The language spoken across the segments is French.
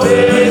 Be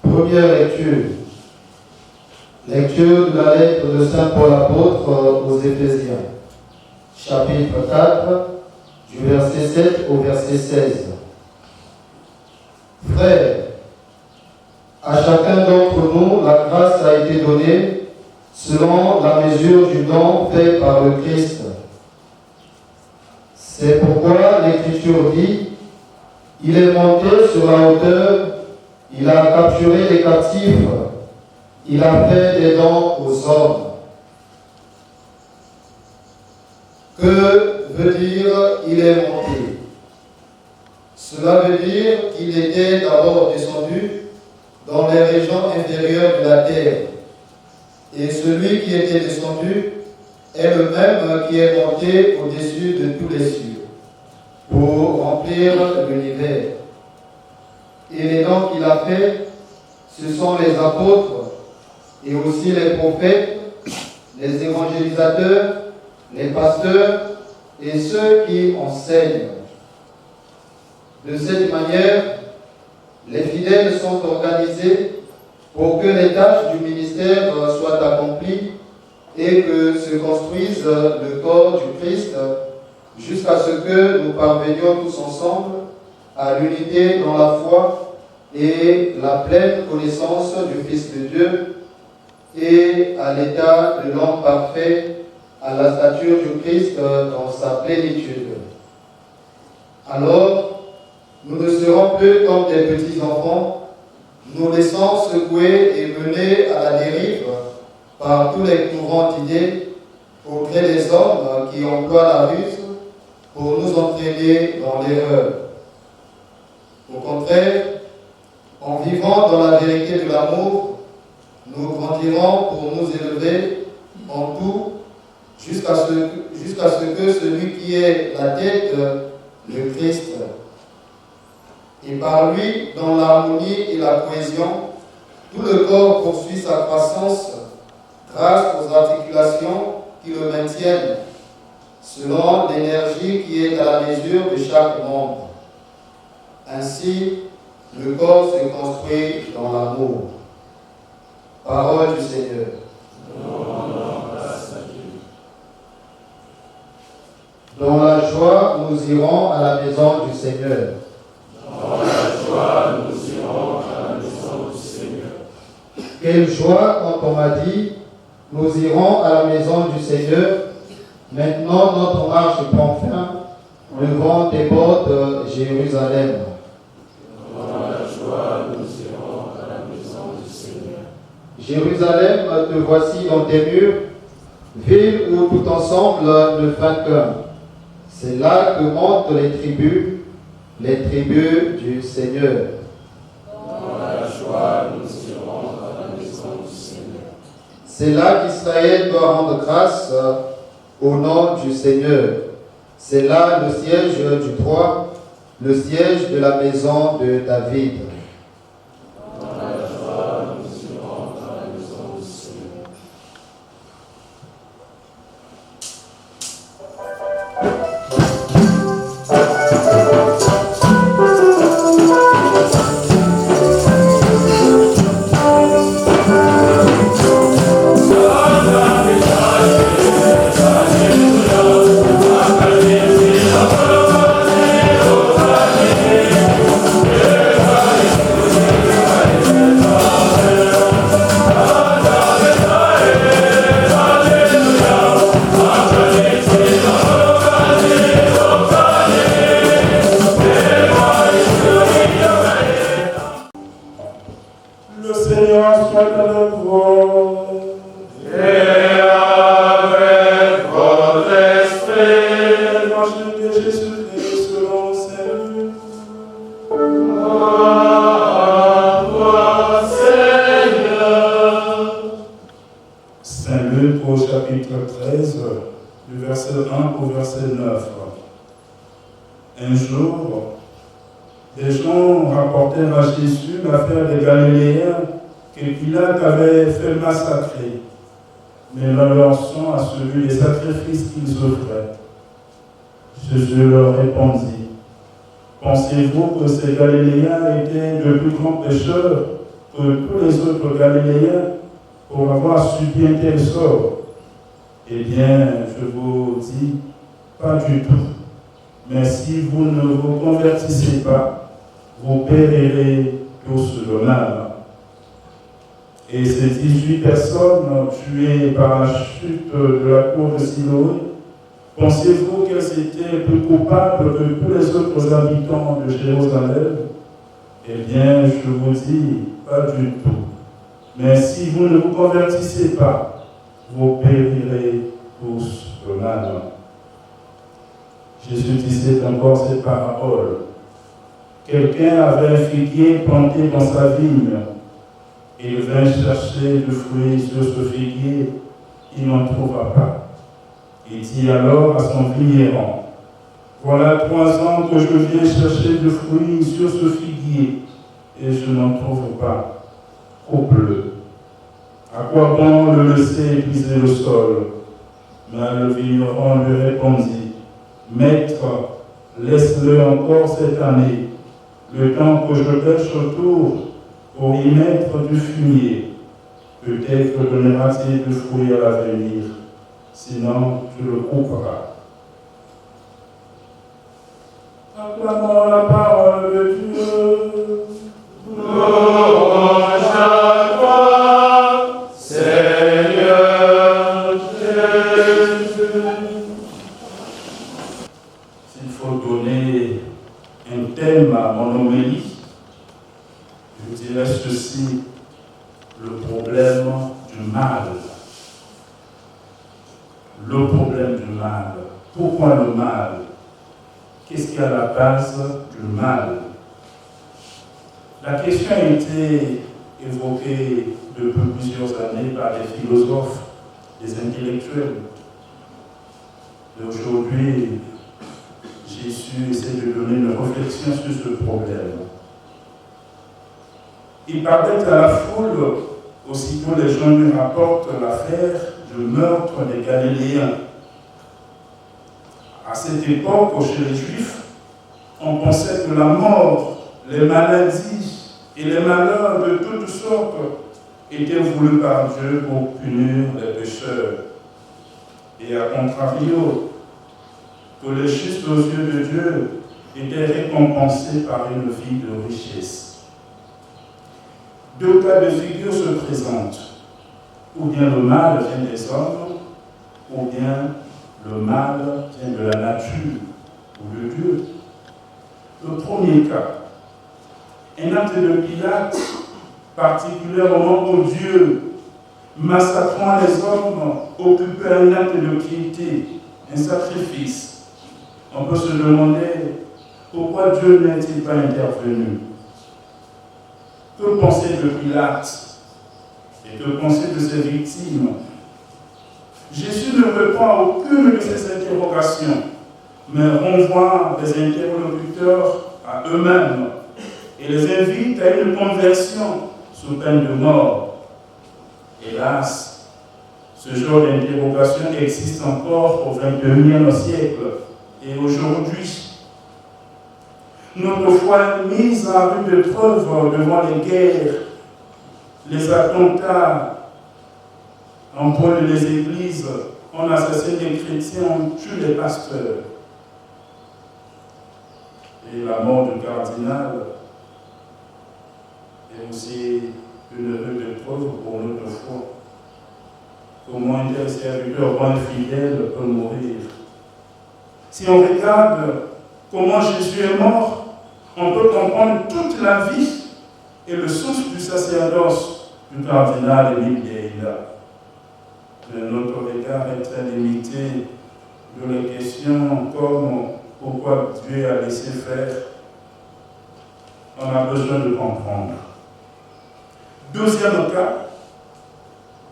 Première lecture. Lecture de la lettre de Saint Paul apôtre aux Éphésiens. Chapitre 4, du verset 7 au verset 16. Frères, à chacun d'entre nous, la grâce a été donnée selon la mesure du don fait par le Christ. C'est pourquoi l'Écriture dit, il est monté sur la hauteur, il a capturé les captifs, il a fait des dons aux hommes. Que veut dire il est monté? Cela veut dire qu'il était d'abord descendu dans les régions inférieures de la terre. Et celui qui était descendu est le même qui est monté au-dessus de tous les cieux, pour remplir l'univers. Et les dons qu'il a faits, ce sont les apôtres, et aussi les prophètes, les évangélisateurs, les pasteurs et ceux qui enseignent. De cette manière, les fidèles sont organisés pour que les tâches du ministère soient accomplies et que se construise le corps du Christ jusqu'à ce que nous parvenions tous ensemble à l'unité dans la foi et la pleine connaissance du Fils de Dieu et à l'état de l'homme parfait, à la stature du Christ dans sa plénitude. Alors, nous ne serons plus comme des petits enfants, nous laissant secouer et mener à la dérive par tous les courants d'idées auprès des hommes qui emploient la ruse pour nous entraîner dans l'erreur. Au contraire, en vivant dans la vérité de l'amour, nous grandirons pour nous élever en tout jusqu'à ce que celui qui est la tête, le Christ, et par lui, dans l'harmonie et la cohésion, tout le corps poursuit sa croissance grâce aux articulations qui le maintiennent, selon l'énergie qui est à la mesure de chaque membre. Ainsi, le corps se construit dans l'amour. Parole du Seigneur. Dans la joie, nous irons à la maison du Seigneur. Dans la joie, nous irons à la maison du Seigneur. Quelle joie quand on m'a dit, nous irons à la maison du Seigneur. Maintenant, notre marche prend fin devant tes portes, Jérusalem. Dans la joie, nous irons à la maison du Seigneur. Jérusalem, te voici dans tes murs, ville où tout ensemble ne fait qu'un. C'est là que montent les tribus du Seigneur. Dans la joie, nous irons à la maison du Seigneur. C'est là qu'Israël doit rendre grâce au nom du Seigneur. C'est là le siège du trône, le siège de la maison de David. Dans la joie, nous irons à la maison du Seigneur. Un jour, des gens rapportèrent à Jésus l'affaire des Galiléens que Pilate avait fait massacrer, mais leur sang a suivi les sacrifices qu'ils offraient. Jésus leur répondit, pensez-vous que ces Galiléens étaient de plus grands pécheurs que tous les autres Galiléens pour avoir subi un tel sort? Eh bien, je vous dis, pas du tout. Mais si vous ne vous convertissez pas, vous périrez tous le mal. Et ces 18 personnes tuées par la chute de la cour de Siloé, pensez-vous qu'elles étaient plus coupables que tous les autres habitants de Jérusalem? Eh bien, je vous dis, pas du tout. Mais si vous ne vous convertissez pas, vous périrez tous le mal. Jésus disait encore ces paroles. Quelqu'un avait un figuier planté dans sa vigne. Il vint chercher du fruit sur ce figuier. Il n'en trouva pas. Il dit alors à son vigneron, voilà 3 ans que je viens chercher du fruit sur ce figuier et je n'en trouve pas. Coupe-le. À quoi bon le laisser épuiser le sol? Mais le vigneron lui répondit, Maître, laisse-le encore cette année, le temps que je pêche autour, pour y mettre du fumier. Peut-être donnera-t-il du fruit à l'avenir, sinon tu le couperas. Acclamons la parole de Dieu. Louange à toi, Seigneur Jésus. S'il faut donner un thème à mon homélie, je dirais ceci: le problème du mal. Le problème du mal. Pourquoi le mal? Qu'est-ce qui est à la base du mal? La question a été évoquée depuis plusieurs années par des philosophes, des intellectuels. Et aujourd'hui, j'ai su essayer de donner une réflexion sur ce problème. Il parlait à la foule, aussitôt les gens lui rapportent l'affaire du meurtre des Galiléens. À cette époque, chez les Juifs, on pensait que la mort, les maladies et les malheurs de toutes sortes étaient voulus par Dieu pour punir les pécheurs. Et à contrario, que les justes aux yeux de Dieu étaient récompensés par une vie de richesse. Deux cas de figure se présentent. Ou bien le mal vient des hommes, ou bien le mal vient de la nature ou de Dieu. Le premier cas, un acte de Pilate, particulièrement où Dieu, massacrant les hommes, occupait un acte de piété, un sacrifice. On peut se demander pourquoi Dieu n'est-il pas intervenu? Que penser de Pilate et que penser de ses victimes? Jésus ne répond à aucune de ces interrogations, mais renvoie les interlocuteurs à eux-mêmes et les invite à une conversion sous peine de mort. Hélas, ce genre d'interrogation existe encore au XXIe siècle et aujourd'hui. Notre foi est mise à rude épreuve devant les guerres, les attentats, on brûle les églises, on assassine les chrétiens, on tue les pasteurs. Et la mort du cardinal est aussi une rude épreuve pour notre foi. Comment un serviteur bon et fidèle peut mourir? Si on regarde comment Jésus est mort, on peut comprendre toute la vie et le sens du sacerdoce du cardinal Émile Guéïla. Mais notre regard est très limité de les questions comme pourquoi Dieu a laissé faire. On a besoin de comprendre. Deuxième cas,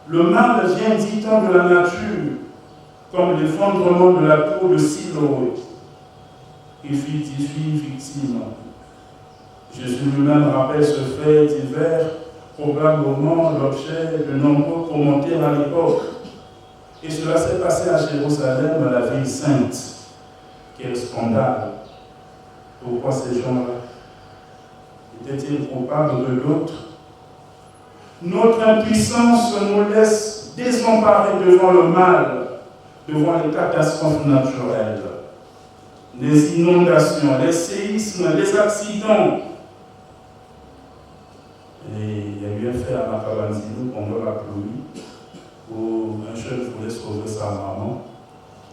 le mal vient, dit-on, de la nature, comme l'effondrement de la tour de Siloé, qui fut victime. Jésus lui-même rappelle ce fait divers, probablement l'objet de nombreux commentaires à l'époque. Et cela s'est passé à Jérusalem, la ville sainte. Quel scandale! Pourquoi ces gens-là étaient-ils coupables de l'autre? Notre impuissance nous laisse désemparés devant le mal, devant les catastrophes naturelles, les inondations, les séismes, les accidents. Et il y a eu un fait à Makabanzilou pendant la pluie, où un jeune voulait sauver sa maman,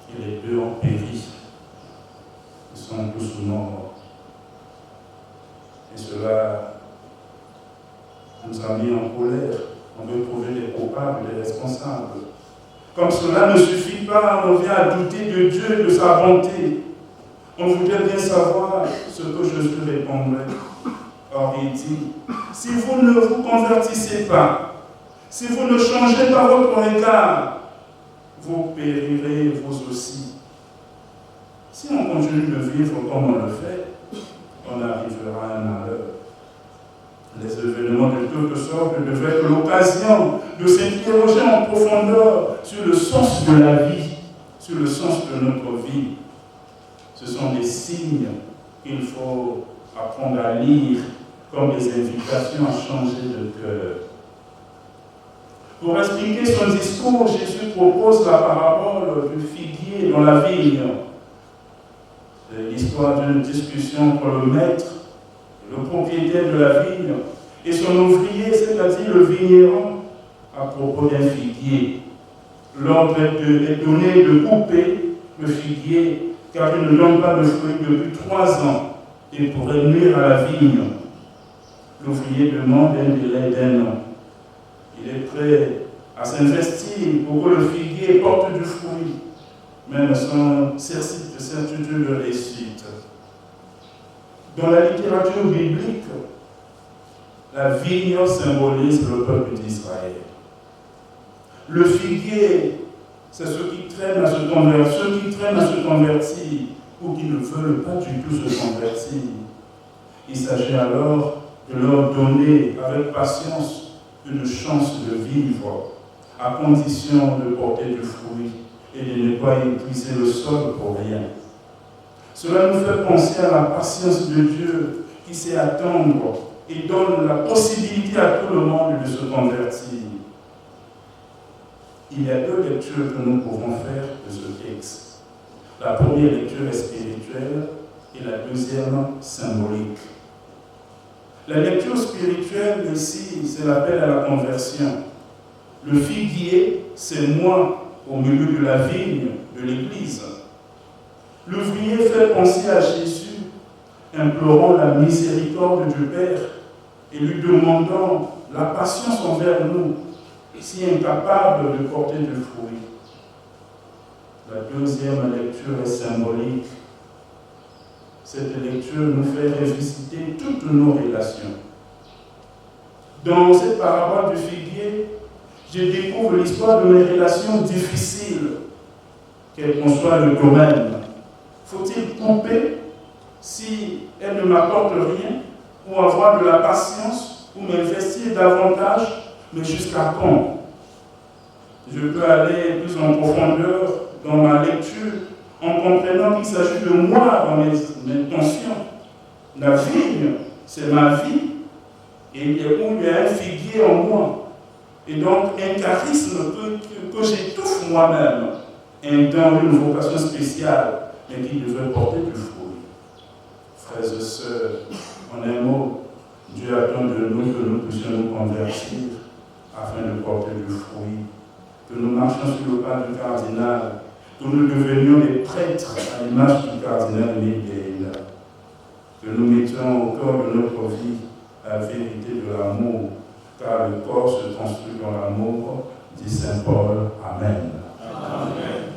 et les deux ont péri. Ils sont tous morts. Et cela nous a mis en colère. On veut trouver les coupables, les responsables. Comme cela ne suffit pas, on vient à douter de Dieu, de sa bonté. On voudrait bien savoir ce que Jésus répondrait. Or, il dit, si vous ne vous convertissez pas, si vous ne changez pas votre regard, vous périrez vous aussi. Si on continue de vivre comme on le fait, on arrivera à un malheur. Les événements de toutes sortes devraient être l'occasion de s'interroger en profondeur sur le sens de la vie, sur le sens de notre vie. Ce sont des signes qu'il faut apprendre à lire comme des invitations à changer de cœur. Pour expliquer son discours, Jésus propose la parabole du figuier dans la vigne. C'est l'histoire d'une discussion entre le maître, le propriétaire de la vigne, et son ouvrier, c'est-à-dire le vigneron, à propos d'un figuier. L'ordre est donné de couper le figuier, car il ne donne pas de fruits depuis 3 ans et pourrait nuire à la vigne. L'ouvrier demande un délai d'1 an. Il est prêt à s'investir pour que le figuier porte du fruit, même sans certitude de réussite. Dans la littérature biblique, la vigne symbolise le peuple d'Israël. Le figuier, c'est ceux qui traînent à se convertir, ou qui ne veulent pas du tout se convertir. Il s'agit alors de leur donner avec patience une chance de vivre, à condition de porter du fruit et de ne pas épuiser le sol pour rien. Cela nous fait penser à la patience de Dieu qui sait attendre et donne la possibilité à tout le monde de se convertir. Il y a 2 lectures que nous pouvons faire de ce texte. La première lecture est spirituelle et la deuxième symbolique. La lecture spirituelle ici, c'est l'appel à la conversion. Le figuier, c'est moi au milieu de la vigne de l'Église. L'ouvrier fait penser à Jésus, implorant la miséricorde du Père et lui demandant la patience envers nous, si incapable de porter du fruit. La deuxième lecture est symbolique. Cette lecture nous fait revisiter toutes nos relations. Dans cette parabole du figuier, je découvre l'histoire de mes relations difficiles, quel qu'en soit le domaine. Faut-il couper si elles ne m'apportent rien, ou avoir de la patience, ou m'investir davantage, mais jusqu'à quand? Je peux aller plus en profondeur dans ma lecture en comprenant qu'il s'agit de moi dans mes intentions. La vigne, c'est ma vie, et il y a un figuier en moi. Et donc un charisme que j'étouffe moi-même, un don, une vocation spéciale, mais qui devrait porter du fruit. Frères et sœurs, en un mot, Dieu attend de nous que nous puissions nous convertir afin de porter du fruit, que nous marchions sur le pas du cardinal, que nous devenions des prêtres à l'image du cardinal Miguel, que nous mettions au cœur de notre vie la vérité de l'amour, car le corps se construit dans l'amour, dit saint Paul. Amen. Amen.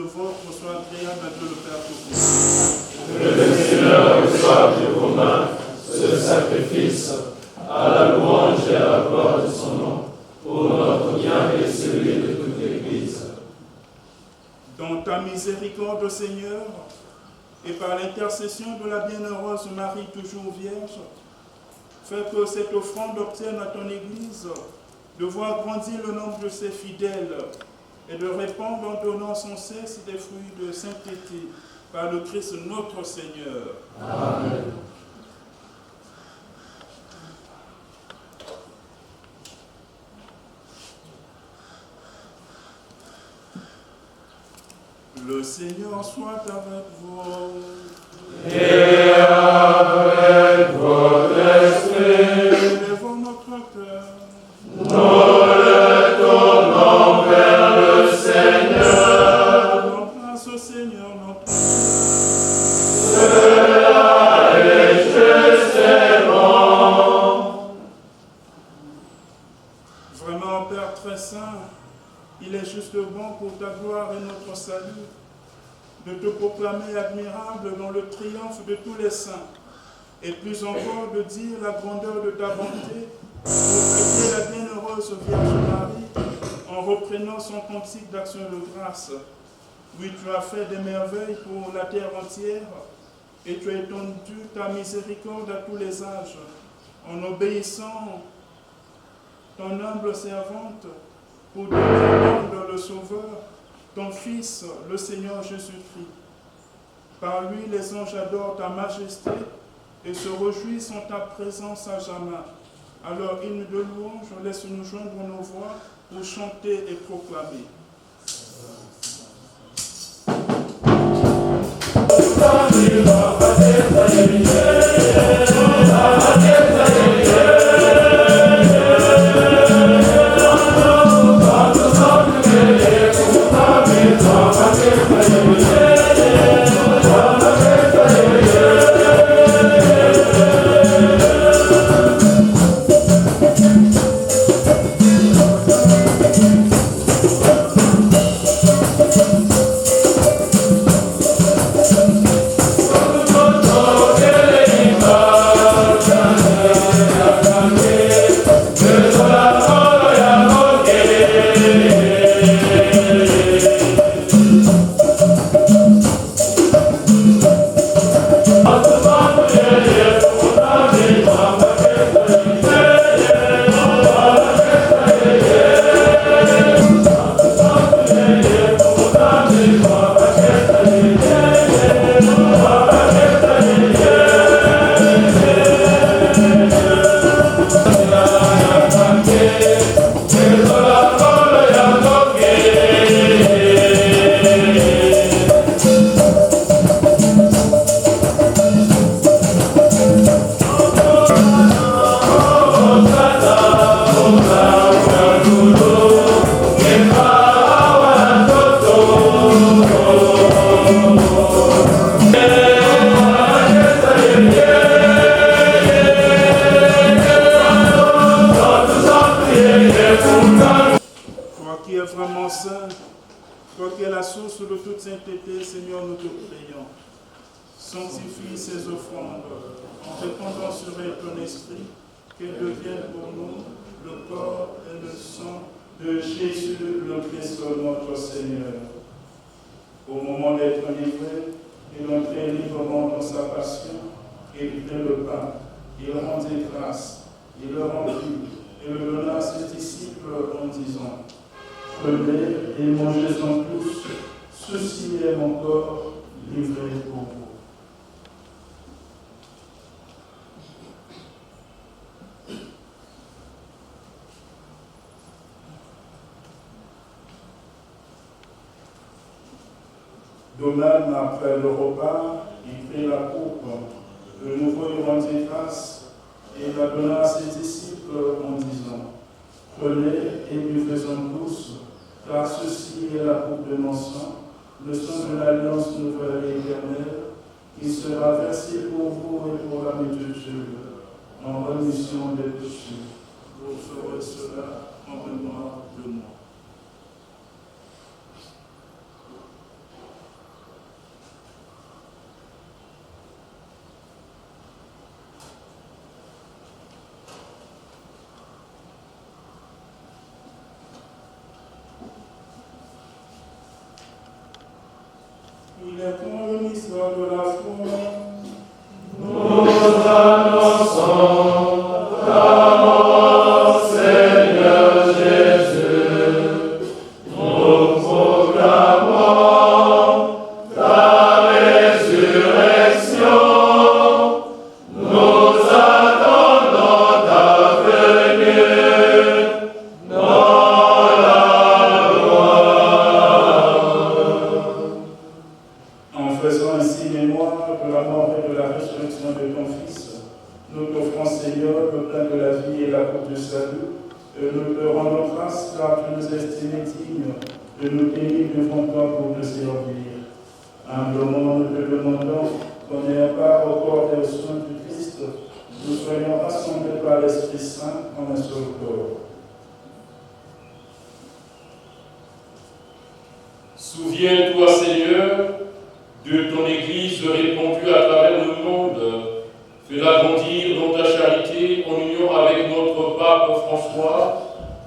vôtre soit agréable à Dieu le Père Tout-Puissant. Que le Seigneur reçoive de vos mains ce sacrifice à la louange et à la gloire de son nom, pour notre bien et celui de toute l'Église. Dans ta miséricorde, Seigneur, et par l'intercession de la bienheureuse Marie, toujours vierge, fais que cette offrande obtienne à ton Église de voir grandir le nombre de ses fidèles et de répandre en donnant sans cesse des fruits de sainteté par le Christ notre Seigneur. Amen. Le Seigneur soit avec vous. Et avec votre esprit. Élevons notre cœur. Nous le tournons vers le Seigneur. Rendons grâce au Seigneur notre Dieu. Cela est juste et bon. Vraiment, Père très saint, il est juste bon pour ta gloire et notre salut de te proclamer admirable dans le triomphe de tous les saints, et plus encore de dire la grandeur de ta bonté pour fêter la bienheureuse Vierge Marie en reprenant son cantique d'action de grâce. Oui, tu as fait des merveilles pour la terre entière, et tu as étendu ta miséricorde à tous les âges, en obéissant ton humble servante, pour donner au monde le Sauveur, ton Fils, le Seigneur Jésus-Christ. Par lui, les anges adorent ta majesté et se réjouissent en ta présence à jamais. Alors, hymne de louange, laisse-nous joindre nos voix pour chanter et proclamer. Sanctifie ces offrandes en répandant sur elles ton esprit, qu'elles deviennent pour nous le corps et le sang de Jésus le Christ notre Seigneur. Au moment d'être livré et d'entrer librement dans sa passion, il prit le pain, il rendit grâce, il le remplit et le donna à ses disciples en disant: prenez et mangez-en tous, ceci est mon corps livré pour vous. De même, après le repas, il prit la coupe. De nouveau, il rendit grâce et la donna à ses disciples en disant: prenez et buvez-en tous, car ceci est la coupe de mon sang, le sang de l'alliance nouvelle et éternelle, qui sera versé pour vous et pour la multitude, en rémission des péchés. Vous ferez cela en mémoire de moi. Il est fournisseur de la foi. Nous annonçons ta mort, Seigneur Jésus. Nous proclamons ta résurrection. Nous attendons ta venue dans la gloire. En faisant ainsi mémoire de la mort et de la résurrection de ton Fils, nous t'offrons, Seigneur, le pain de la vie et la coupe du salut, et nous te rendons grâce car tu nous estimes dignes de nous tenir devant toi pour te servir. Humblement, nous te demandons qu'on ait part au corps et au sang du Christ, nous soyons rassemblés par l'Esprit Saint en un seul corps. Souviens-toi, Seigneur, de ton Église répandue à travers le monde. Fais-la grandir dans ta charité en union avec notre pape François,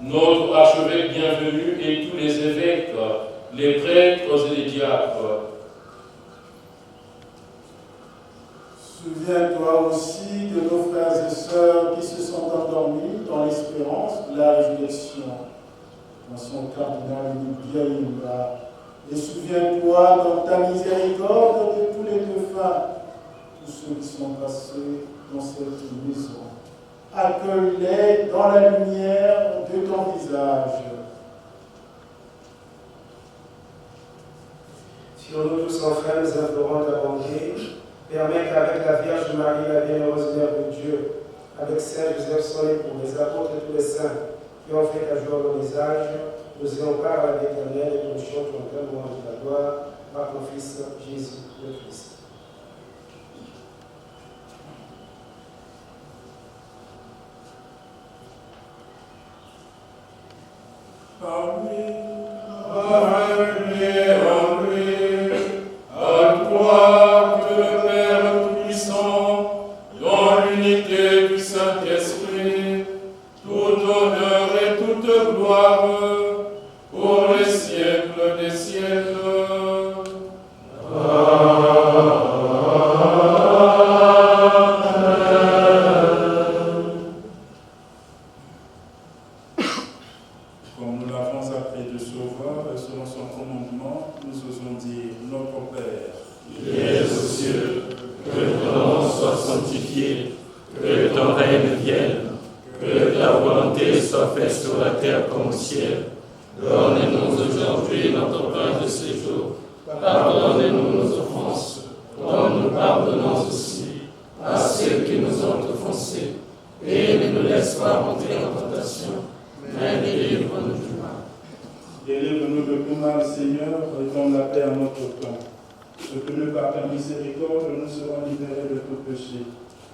notre archevêque bienvenu et tous les évêques, les prêtres et les diacres. Souviens-toi aussi de nos frères et sœurs qui se sont endormis dans l'espérance de la résurrection. Mention cardinal Biaïmba. Et souviens-toi dans ta miséricorde de tous les défunts, tous ceux qui sont passés dans cette maison. Accueille-les dans la lumière de ton visage. Sur nous tous enfin, nous implorons ta bonté. Permets qu'avec la Vierge Marie, la bienheureuse Mère de Dieu, avec Saint Joseph, son époux, les apôtres et tous les saints qui ont fait ta joie dans les âges, nous ayons part à la vie éternelle et nous chantons ton louange de la gloire par ton Fils Jésus le Christ. À toi, Dieu le Père Tout-Puissant, dans l'unité du Saint-Esprit, tout honneur et toute gloire pour les siècles des siècles. Comme nous l'avons appelé de Sauveur, et selon son commandement, nous osons dire notre Père. Qui es aux cieux, que ton nom soit sanctifié, que ton règne vienne, que ta volonté soit faite sur la terre comme au ciel. Donne-nous aujourd'hui notre pain de ce jour. Pardonne-nous nos offenses, comme nous pardonnons aussi à ceux qui nous ont offensés. Et ne nous laisse pas entrer en tentation, mais délivre-nous du mal. Délivre-nous de tout mal, Seigneur, et donne la paix à notre temps. Ce que nous, par ta miséricorde, nous serons libérés de tout péché.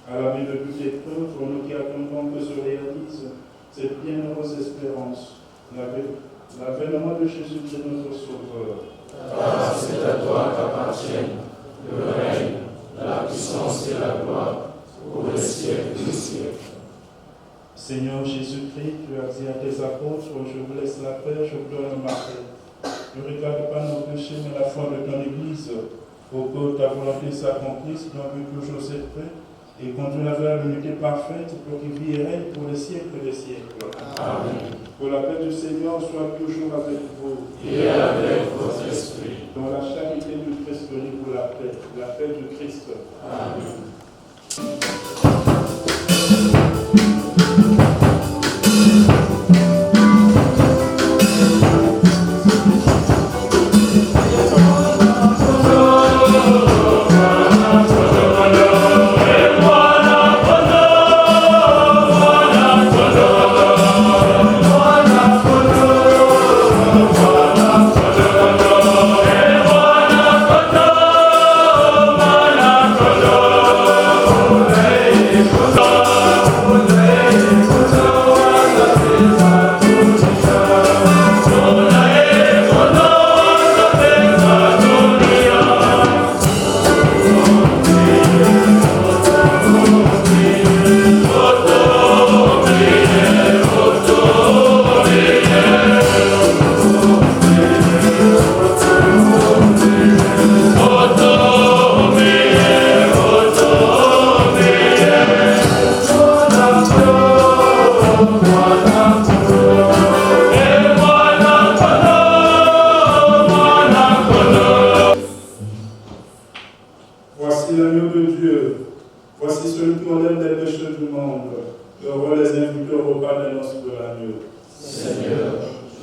À l'abri de toute épreuve, pour nous qui attendons que se réalise cette bienheureuse espérance, l'avènement de Jésus-Christ, notre Sauveur. Car c'est à toi qu'appartiennent le règne, la puissance et la gloire pour les siècles des siècles. Seigneur Jésus-Christ, tu as dit à tes apôtres, je vous laisse la paix, je vous donne ma paix. Ne regarde pas nos péchés, mais la foi de ton Église, pour que ta volonté s'accomplisse, dans le but toujours cette paix, et conduis-la vers l'unité parfaite, pour qu'il vit et règne pour les siècles des siècles. Amen. Que la paix du Seigneur soit toujours avec vous. Et avec votre esprit. Dans la charité du Christ, donnez-vous la paix du Christ. Amen. Hey Voici l'agneau de Dieu. Voici celui qui enlève les péchés du monde. Heureux les invités au repas des noces de l'agneau. Seigneur,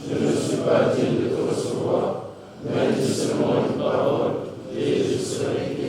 je ne suis pas digne de te recevoir, mais dis seulement une parole et je serai guéri.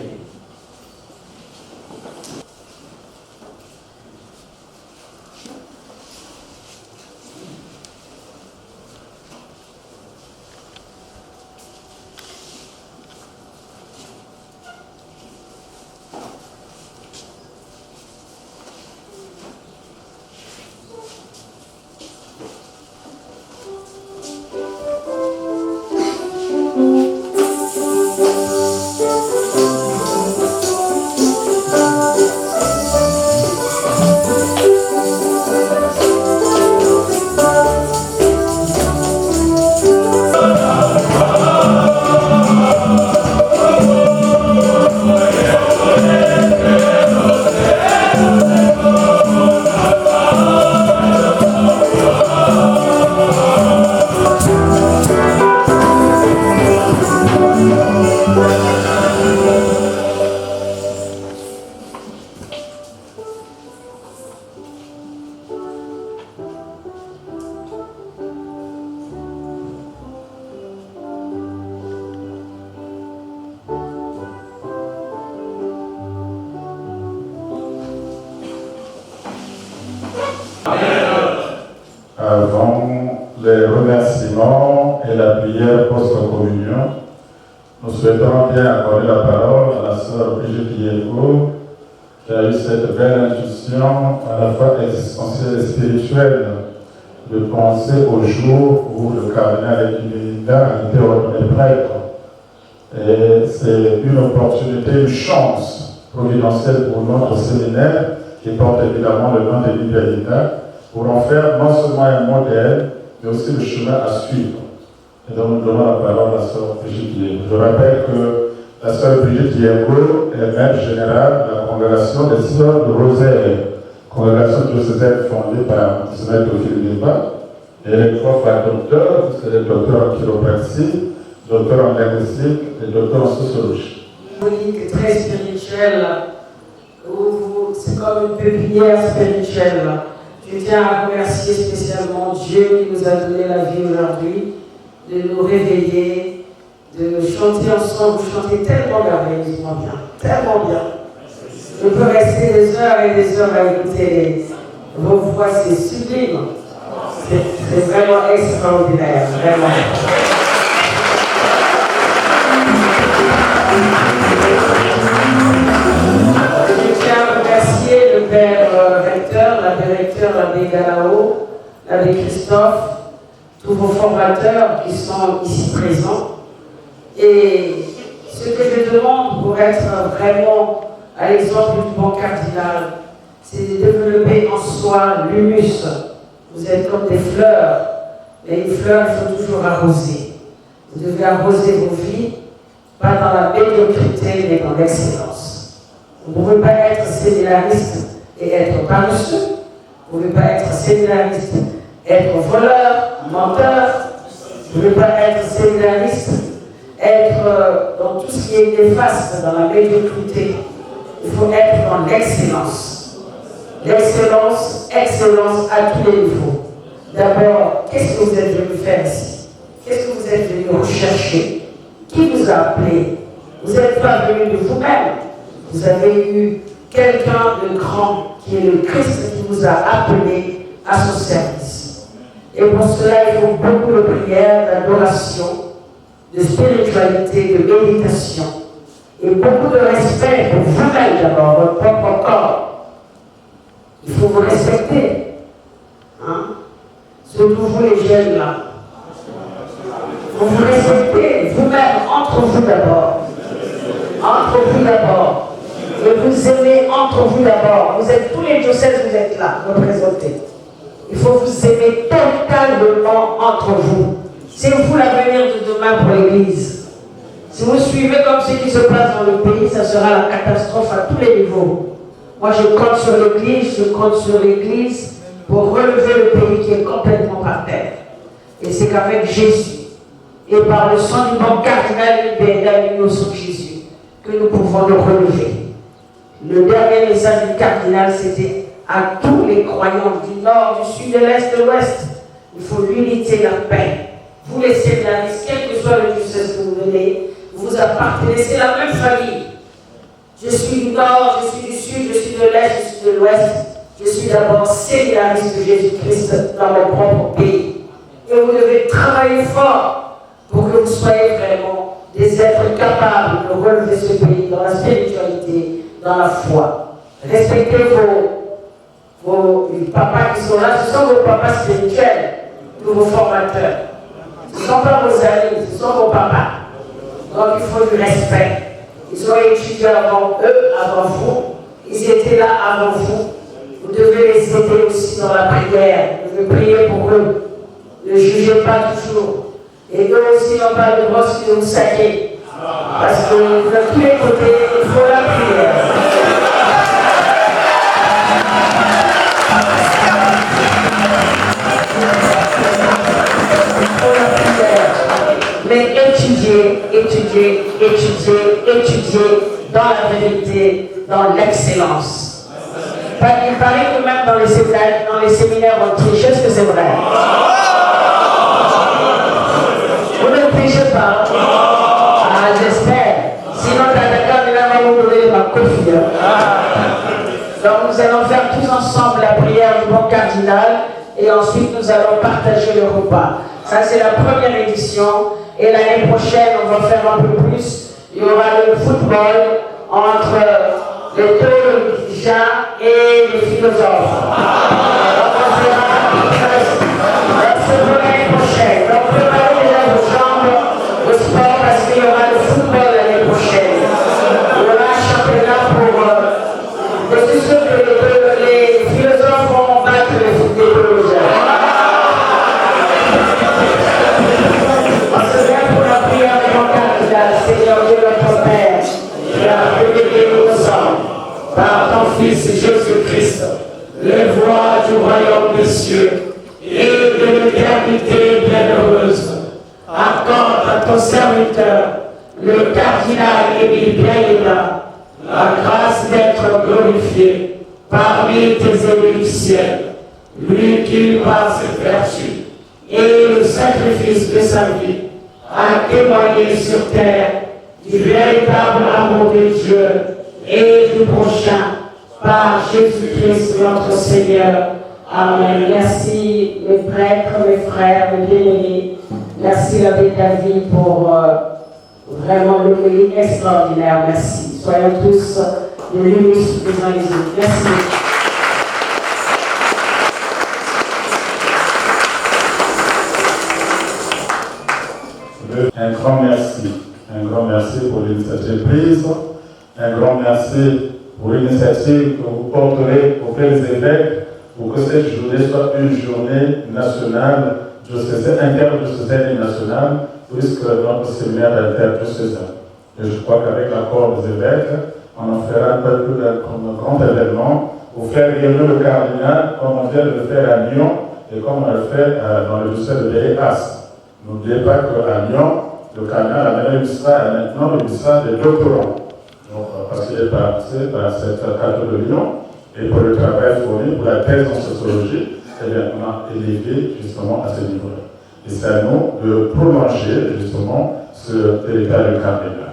Avant les remerciements et la prière post-communion, nous souhaitons bien accorder la parole à la sœur Brigitte Diego, qui a eu cette belle intuition à la fois existentielle et spirituelle de penser au jour où le cardinal Ekimenida a été ordonné prêtre. Et c'est une opportunité, une chance providentielle pour notre séminaire qui porte évidemment le nom de Ekimenida, pour en faire non seulement un modèle, mais aussi le chemin à suivre. Et donc nous donnons la parole à la sœur Brigitte Diego. Je rappelle que la sœur Brigitte Diego est maître générale de la congrégation des sœurs de Rosaire, congrégation diocésaine fondée par Monseigneur Théophile Débat. Et elle est prof à docteur, puisqu'elle est docteur en chiropraxie, docteur en linguistique et docteur en sociologie. Très spirituelle, c'est comme une pépinière spirituelle. Je tiens à remercier spécialement Dieu qui nous a donné la vie aujourd'hui, de nous réveiller, de chanter ensemble, chanter tellement merveilleusement bien, tellement bien. Je peux rester des heures et des heures à écouter vos voix, c'est sublime. C'est vraiment extraordinaire, vraiment. Je tiens à remercier le père recteur, l'abbé recteur, l'abbé Galao, l'abbé Christophe, tous vos formateurs qui sont ici présents. Et ce que je demande pour être vraiment à l'exemple du bon cardinal, c'est de développer en soi l'humus. Vous êtes comme des fleurs, mais une fleur, il faut toujours arroser. Vous devez arroser vos vies, pas dans la médiocrité, mais dans l'excellence. Vous ne pouvez pas être séminariste et être paresseux. Vous ne pouvez pas être séminariste, être voleur, menteur. Vous ne pouvez pas être séminariste, être dans tout ce qui est néfaste, dans la médiocrité. Il faut être dans l'excellence. L'excellence, excellence à tous les niveaux. D'abord, qu'est-ce que vous êtes venu faire ici? Qu'est-ce que vous êtes venu rechercher? Qui vous a appelé? Vous n'êtes pas venu de vous-même. Vous avez eu quelqu'un de grand qui est le Christ qui vous a appelé à son service. Et pour cela, il faut beaucoup de prières, d'adoration, de spiritualité, de méditation et beaucoup de respect pour vous-même d'abord, votre propre corps. Il faut vous respecter. Hein? Surtout vous les jeunes là. Vous vous respectez vous-même, entre vous d'abord. Entre vous d'abord. Et vous aimez entre vous d'abord. Vous êtes tous les diocèses, vous êtes là, représentés. Il faut vous aimer totalement entre vous. C'est vous l'avenir de demain pour l'Église. Si vous suivez comme ce qui se passe dans le pays, ça sera la catastrophe à tous les niveaux. Moi, je compte sur l'Église pour relever le pays qui est complètement par terre. Et c'est qu'avec Jésus et par le sang du bon cardinal libéral, nous sommes Jésus, que nous pouvons le relever. Le dernier message du cardinal, c'était à tous les croyants du nord, du sud, de l'est, de l'ouest. Il faut l'unité, la paix. Vous les séminaristes, quel que soit le diocèse que vous venez, vous appartenez, c'est la même famille. Je suis du nord, je suis du sud, je suis de l'est, je suis de l'ouest. Je suis d'abord séminariste de Jésus-Christ dans mon propre pays. Et vous devez travailler fort pour que vous soyez vraiment des êtres capables de relever ce pays dans la spiritualité, dans la foi. Respectez vos papas qui sont là, ce sont vos papas spirituels, vos formateurs. Ce ne sont pas vos amis, ce sont vos papas. Donc il faut du respect. Ils ont étudié avant eux, avant vous. Ils étaient là avant vous. Vous devez les aider aussi dans la prière. Vous devez prier pour eux. Ne jugez pas toujours. Et eux aussi n'ont pas le droit de vous saquer. Parce que de tous les côtés, il faut la prière. Mais étudier dans la vérité, dans l'excellence. Il paraît que même dans les séminaires on triche, est-ce que c'est vrai? Vous ne trichez pas? Ah, j'espère. Sinon, Tadaka, il va vous donner ma copie. Donc, nous allons faire tous ensemble la prière du bon cardinal et ensuite nous allons partager le repas. Ça, c'est la première édition. Et l'année prochaine, on va faire un peu plus. Il y aura le football entre les théologiens et les philosophes. Donc, on fera l'année prochaine. Donc, préparez déjà vos jambes au sport parce qu'il y aura le football l'année prochaine. Il y aura un championnat pour. Je suis sûr que les philosophes vont battre les théologiens. Seigneur Dieu notre Père, qui a révélé nos hommes par ton Fils Jésus-Christ, les voies du royaume des cieux et de l'éternité bienheureuse. Accorde à ton serviteur, le cardinal Émile Biaïda, la grâce d'être glorifié parmi tes élus du ciel, lui qui par ses vertus et le sacrifice de sa vie à témoigner sur terre du véritable amour de Dieu et du prochain par Jésus-Christ notre Seigneur. Amen. Merci mes prêtres, mes frères, mes bien-aimés. Merci l'abbé David pour vraiment l'homélie extraordinaire. Merci. Soyons tous de l'unité les uns les autres. Merci. Un grand merci pour l'initiative prise, un grand merci pour l'initiative que vous porterez auprès des évêques pour que cette journée soit une journée nationale, interdiocésaine et nationale, puisque notre séminaire est interdiocésain. Et je crois qu'avec l'accord des évêques, on en fera un peu plus un grand événement pour faire réunir le cardinal comme on vient de le faire à Lyon et comme on le fait dans le diocèse de Béas. N'oubliez pas qu'à Lyon, le cardinal a maintenant le ministère des doctorants. Donc, parce qu'il est passé par cette cadre de Lyon, et pour le travail fourni, pour la thèse en sociologie, eh bien, on a élevé justement à ce niveau-là. Et c'est à nous de prolonger justement ce véritable cardinal.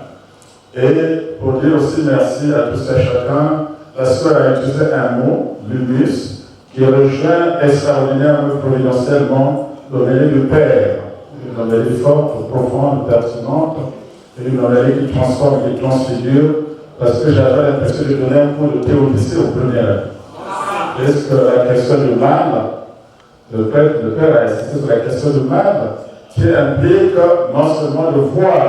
Et pour dire aussi merci à tous et chacun, la sœur a utilisé un mot, l'humus, qui rejoint extraordinairement, providentiellement, l'homélie du Père. Une homélie forte, profonde, pertinente, et une homélie qui transforme, qui transfigure, parce que j'avais l'impression de donner un cours de théodicée au premier année. Est-ce que la question du mal, le Père a insisté sur la question du mal, qui implique non seulement de voir,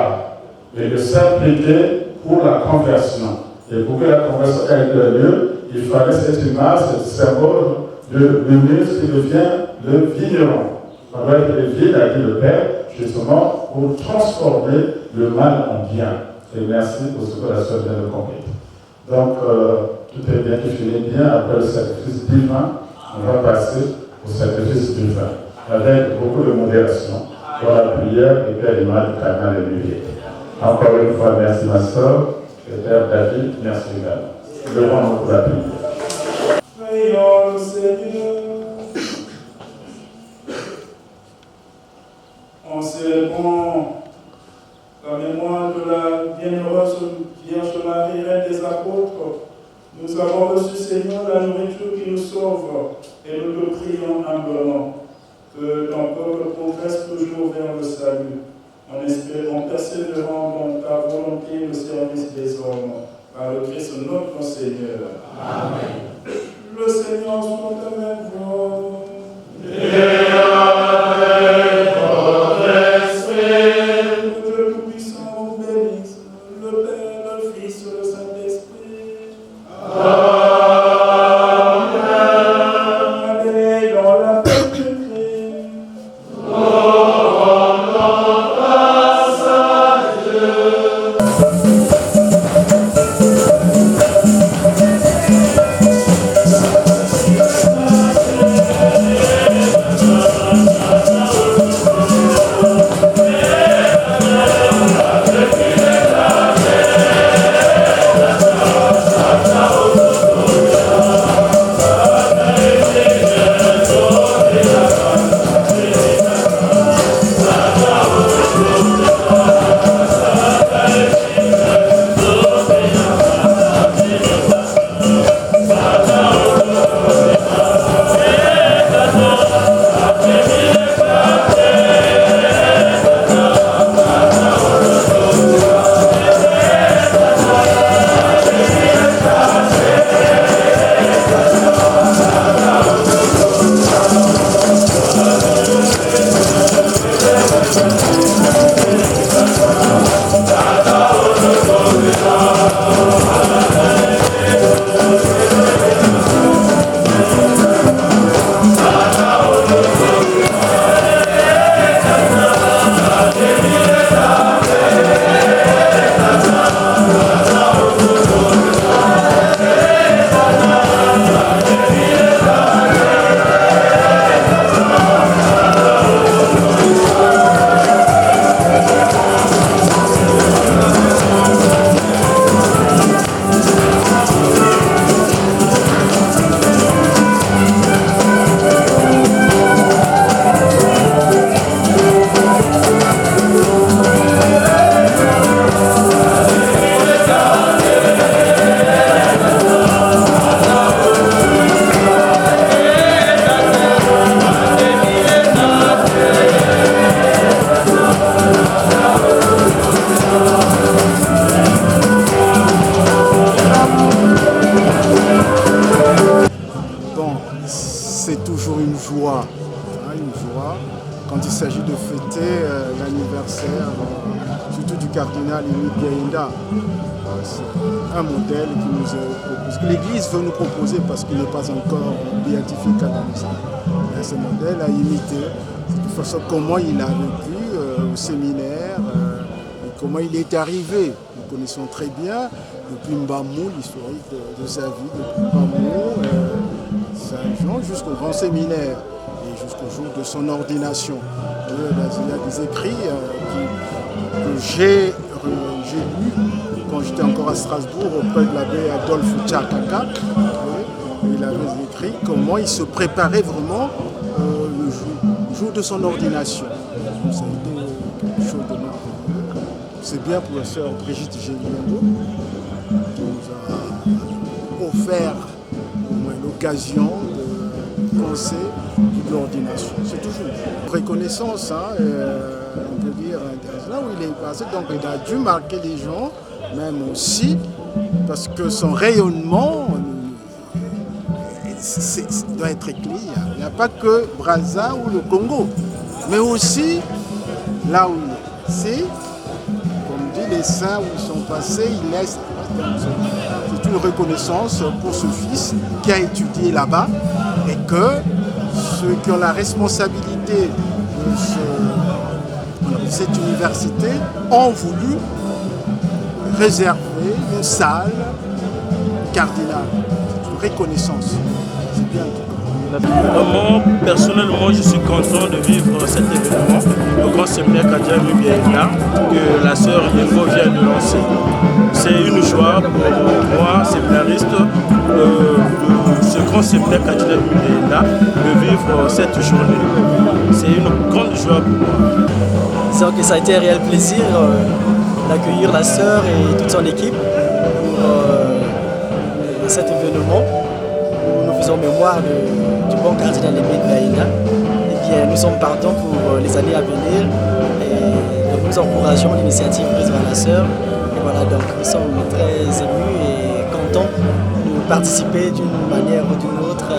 mais de s'impliquer pour la conversion. Et pour que la conversion ait lieu, il fallait cette image, ce symbole de l'humus qui devient le vigneron. On doit être les villes, a dit le Père, justement, pour transformer le mal en bien. Et merci pour ce que la sœur vient de comprendre. Donc, tout est bien qui finit bien. Après le sacrifice divin, on va passer au sacrifice divin, avec beaucoup de modération, pour la prière et Père l'image du cardinal et du Encore une fois, merci ma sœur, et Père David, merci également. Levons pour la prière. Prions le Seigneur. En célébrant la mémoire de la bienheureuse Vierge Marie, Reine des Apôtres, nous avons reçu, Seigneur, la nourriture qui nous sauve et nous te prions humblement que ton peuple progresse toujours vers le salut, en espérant persévérant dans ta volonté le service des hommes, par le Christ notre Seigneur. Amen. Le Seigneur soit avec vous. Et avec votre esprit. Que Dieu Tout-Puissant vous bénisse, le Père, le Fils, le Saint-Esprit. Amen. Allez dans la paix de Christ. C'est toujours une joie quand il s'agit de fêter l'anniversaire, surtout du cardinal Émile Biaïnda. C'est un modèle qui nous est proposé. L'Église veut nous proposer parce qu'il n'est pas encore béatifié canonisé. C'est un modèle à imiter. De toute façon, comment il a vécu au séminaire, et comment il est arrivé. Nous connaissons très bien depuis Mbamou, l'historique de sa vie, depuis Mbamou, Saint-Jean, jusqu'au grand séminaire et jusqu'au jour de son ordination. Il y a des écrits que j'ai lus quand j'étais encore à Strasbourg auprès de l'abbé Adolphe Tchakakak. Il avait écrit comment il se préparait vraiment le jour de son ordination. Ça a été quelque chose de merveilleux. C'est bien pour la sœur Brigitte Géliendo qui nous a offert au moins l'occasion de penser de l'ordination. C'est toujours une reconnaissance, on peut dire, là où il est passé. Donc il a dû marquer les gens, même aussi, parce que son rayonnement doit être clair. Il n'y a pas que Brazza ou le Congo, mais aussi là où c'est, comme dit les saints où ils sont passés, ils laissent. C'est une reconnaissance pour ce fils qui a étudié là-bas et que ceux qui ont la responsabilité de cette université ont voulu réserver une salle cardinale. C'est une reconnaissance. C'est bien. Moi, personnellement, je suis content de vivre cet événement, le grand séminaire cardinal Biaïnda, que la sœur Yengo vient de lancer. C'est une joie pour moi, séminaristes de ce grand séminaire cardinal Bienda de vivre cette journée. C'est une grande joie pour moi. Disons que ça a été un réel plaisir d'accueillir la sœur et toute son équipe pour cet événement où nous faisons mémoire du bon cardinal Émile Bienda. Et bien, nous sommes partants pour les années à venir et donc nous encourageons l'initiative prise par la sœur. Et voilà, donc nous sommes très émus et contents de participer d'une manière ou d'une autre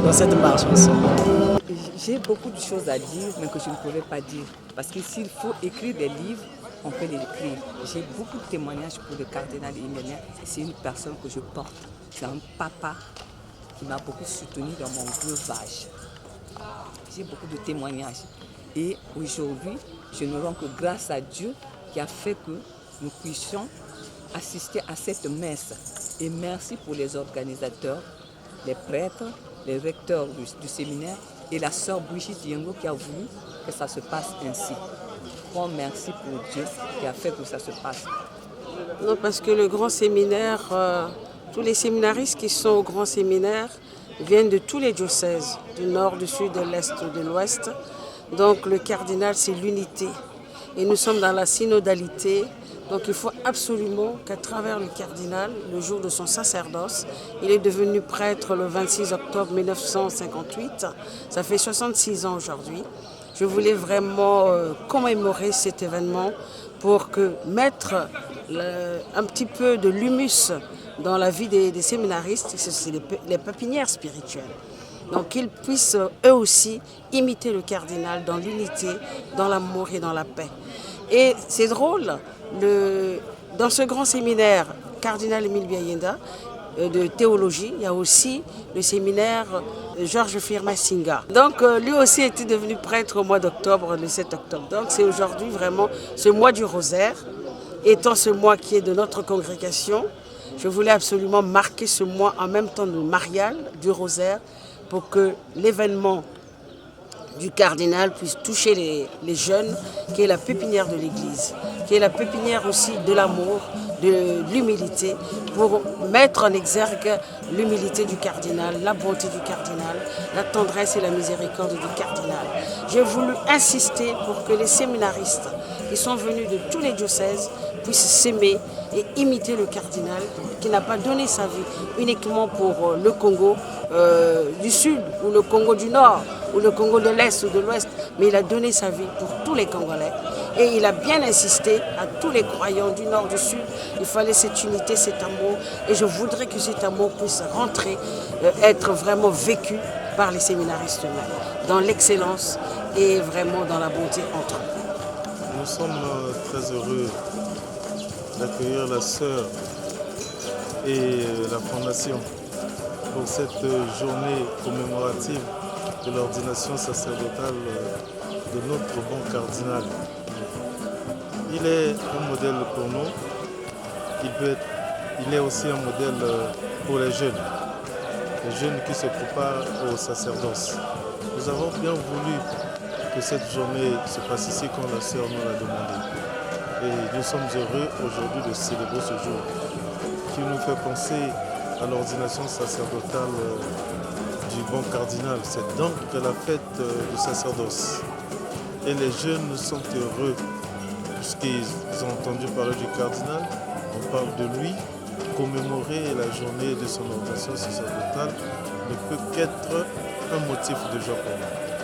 dans cette marche ensemble. J'ai beaucoup de choses à dire, mais que je ne pourrais pas dire. Parce que s'il faut écrire des livres, on peut les écrire. J'ai beaucoup de témoignages pour le cardinal Imenia. C'est une personne que je porte. C'est un papa qui m'a beaucoup soutenu dans mon veuvage. J'ai beaucoup de témoignages. Et aujourd'hui, je ne rends que grâce à Dieu qui a fait que nous puissions assister à cette messe. Et merci pour les organisateurs, les prêtres, les recteurs du séminaire et la sœur Brigitte Yengo qui a voulu que ça se passe ainsi. Grand merci pour Dieu qui a fait que ça se passe. Non, parce que le grand séminaire, tous les séminaristes qui sont au grand séminaire viennent de tous les diocèses, du nord, du sud, de l'est, de l'ouest. Donc le cardinal, c'est l'unité. Et nous sommes dans la synodalité. Donc il faut absolument qu'à travers le cardinal, le jour de son sacerdoce, il est devenu prêtre le 26 octobre 1958. Ça fait 66 ans aujourd'hui. Je voulais vraiment commémorer cet événement pour mettre un petit peu de l'humus dans la vie des séminaristes. C'est les pépinières spirituelles. Donc qu'ils puissent eux aussi imiter le cardinal dans l'unité, dans l'amour et dans la paix. Et c'est drôle, dans ce grand séminaire cardinal Émile Bienda de théologie, il y a aussi le séminaire Georges Firmin-Singa. Donc lui aussi était devenu prêtre au mois d'octobre, le 7 octobre. Donc c'est aujourd'hui vraiment ce mois du rosaire, étant ce mois qui est de notre congrégation. Je voulais absolument marquer ce mois en même temps de marial, du rosaire, pour que l'événement du cardinal puisse toucher les jeunes, qui est la pépinière de l'Église, qui est la pépinière aussi de l'amour, de l'humilité, pour mettre en exergue l'humilité du cardinal, la bonté du cardinal, la tendresse et la miséricorde du cardinal. J'ai voulu insister pour que les séminaristes qui sont venus de tous les diocèses puissent s'aimer et imiter le cardinal, qui n'a pas donné sa vie uniquement pour le Congo du Sud, ou le Congo du Nord, ou le Congo de l'Est ou de l'Ouest, mais il a donné sa vie pour tous les Congolais. Et il a bien insisté à tous les croyants du Nord, du Sud, il fallait cette unité, cet amour. Et je voudrais que cet amour puisse rentrer, être vraiment vécu par les séminaristes eux-mêmes, dans l'excellence et vraiment dans la bonté entre eux. Nous sommes très heureux d'accueillir la sœur et la fondation pour cette journée commémorative de l'ordination sacerdotale de notre bon cardinal. Il est un modèle pour nous, il est aussi un modèle pour les jeunes qui se préparent au sacerdoce. Nous avons bien voulu que cette journée se passe ici quand la sœur nous l'a demandé. Et nous sommes heureux aujourd'hui de célébrer ce jour qui nous fait penser à l'ordination sacerdotale du bon cardinal. C'est donc la fête du sacerdoce. Et les jeunes sont heureux puisqu'ils ont entendu parler du cardinal. On parle de lui. Commémorer la journée de son ordination sacerdotale ne peut qu'être un motif de joie pour nous.